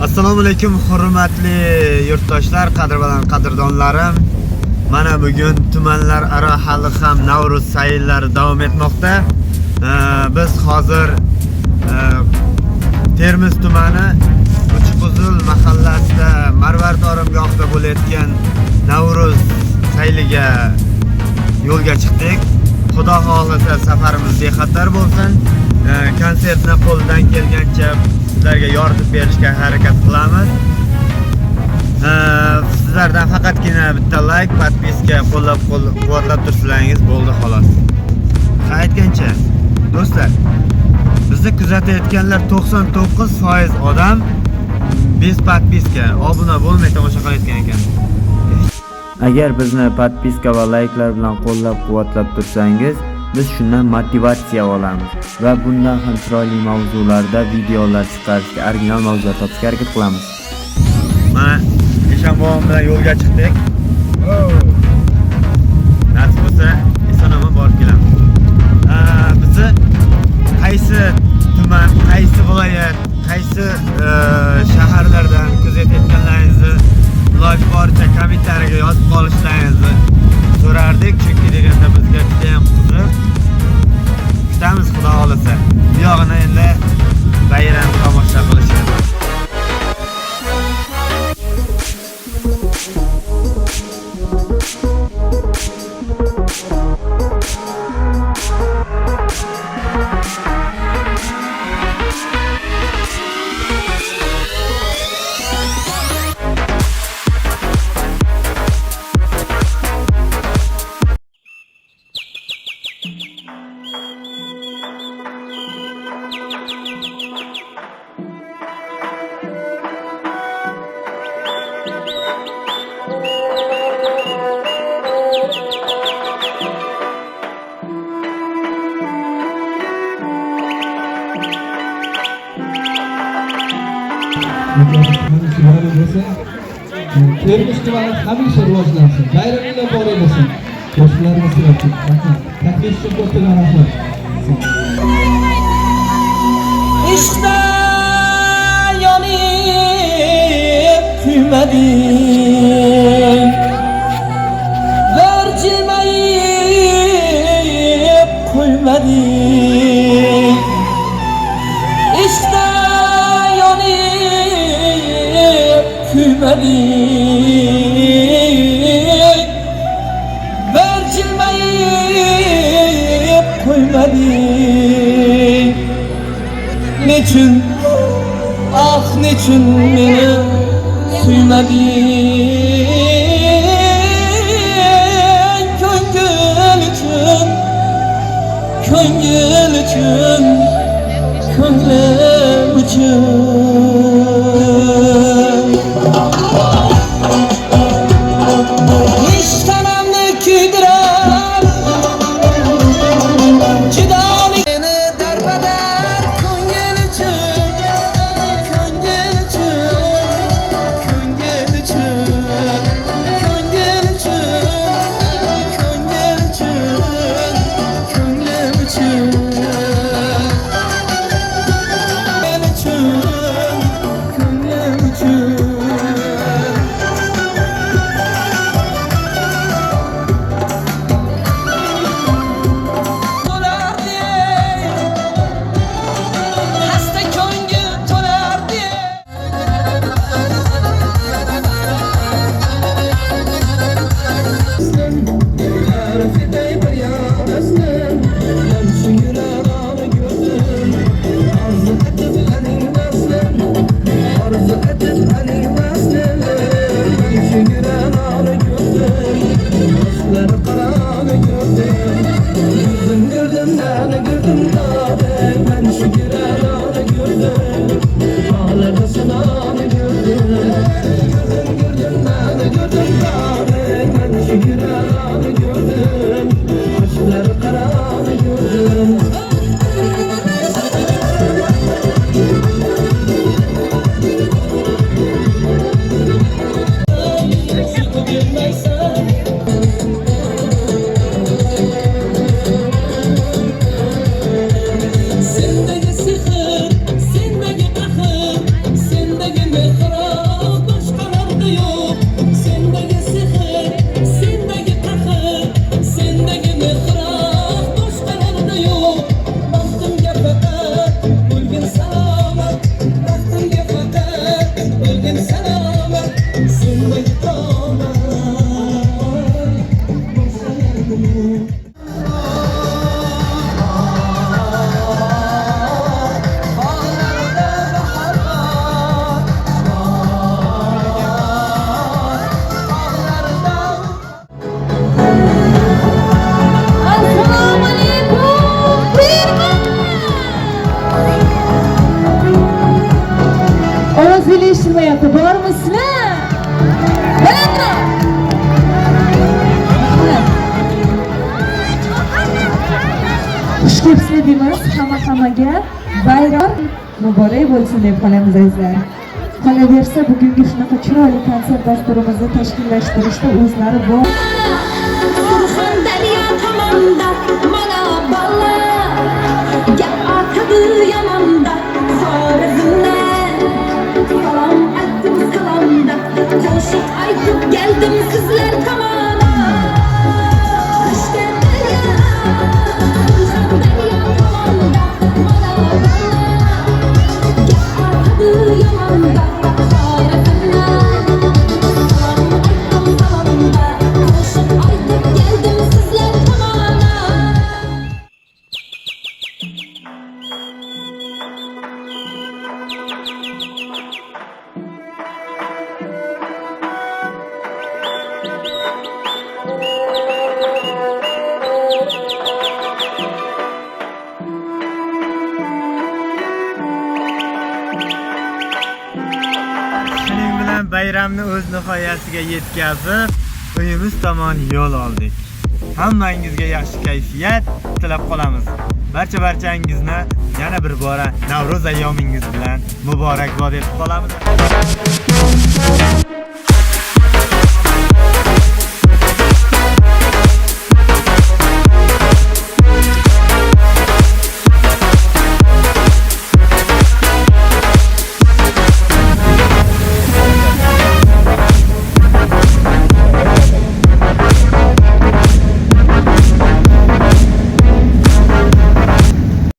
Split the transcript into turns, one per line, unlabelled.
Assalomu alaykum hurmatli yurtdoshlar, qadrdonlarim. Mana bugun tumanlar aro hali ham Navruz sayllari davom etmoqda. Biz hozir Termiz tumani Uchiquzul mahallasida Marvarid oromgohida bo'layotgan Navruz sayliga yo'lga chiqdik. Xudo xolasa safarimiz bexatar bo'lsin. Konsertni qo'ldan kelgancha sizlarga yordam berishga harakat qilamiz. Sizlardan faqatgina bitta like, podpiska, qo'llab-quvvatlab tursalaringiz bo'ldi xolos. Aytgancha, do'stlar, bizni kuzatayotganlar 99% odam, biz podpiska, obuna bo'lmay tomosha qilayotgan ekan. Agar bizni podpiska va likelar bilan qo'llab-quvvatlab tursangiz, biz shundan motivatsiya olamiz va bundan ham chiroyli mavzularda videolar chiqarishga, original mavzular topishga harakat qilamiz. Mana Eshonbobo bilan yo'lga chiqdik. Nasib bo'lsa, eson-omon borib kelamiz. Bizni qaysi tuman, qaysi viloyat, qaysi shaharlardan kuzatayotganlaringizni iloji boricha kommentariyaga yozib qolishlaringizni so'rardik, chunki deganda bizga juda ham qiziq. Kutamiz xudo xolasa. Bu yog'ini endi bayram tomosha qilishimiz.
Termiz tumani hamisha rivojlansin, bayramlar bor bo'lsin. Qo'shiqlarimiz kerak. Rahmat. Taklif uchun ko'pdan rahmat.
İşte yanıp kuymading, bir jilmayib qo'ymading. İşte yanıp kuymading, bir jilmayib qo'ymading. Nechun, ah nechun meni suymading? Ko'ngil uchun, ko'ngil uchun, ko'nglim uchun. Ishtonamni kuydirar, jidoli meni darbadar. Ko'ngil uchun, ko'ngil uchun, ko'ngil uchun, ko'ngil uchun, ko'ngil uchun, ko'nglim uchun. Men uchun, ko'nglim uchun. To'lar diye, hasta ko'ngil to'lar diye. Sendagi sehr, sendagi qahr, sendagi
Ovozinglar eshitmayapti. Bormi sizlar? Balandroq. Xush kelibsizlar deymiz hammaga. Bayram muborak bo'lsin deb qolamiz azizlar. Qolaversa bugungi shunaqa chiroyli konsert dasturimizni tashkillashtirishda o'zlari bor.
Surxondaryo tomonda mana bolalar gap otadi yomonda Xorazmdan salom aytdim salomda qo'shiq aytib keldim sizlar tomona Toshkentdaryo Surxondaryo tomonda mana bolalar gap otadi yomonda Xorazmdan salom aytdim salomda qo'shiq aytib keldim sizlar tomona
Shuning bilan bayramni o'z nihoyasiga yetkazib, uyimiz tomon yo'l oldik. Hammangizga yaxshi kayfiyat tilab qolamiz. Barchangizni yana bir bora Navro'z ayyomingiz bilan muborakbod etib qolamiz.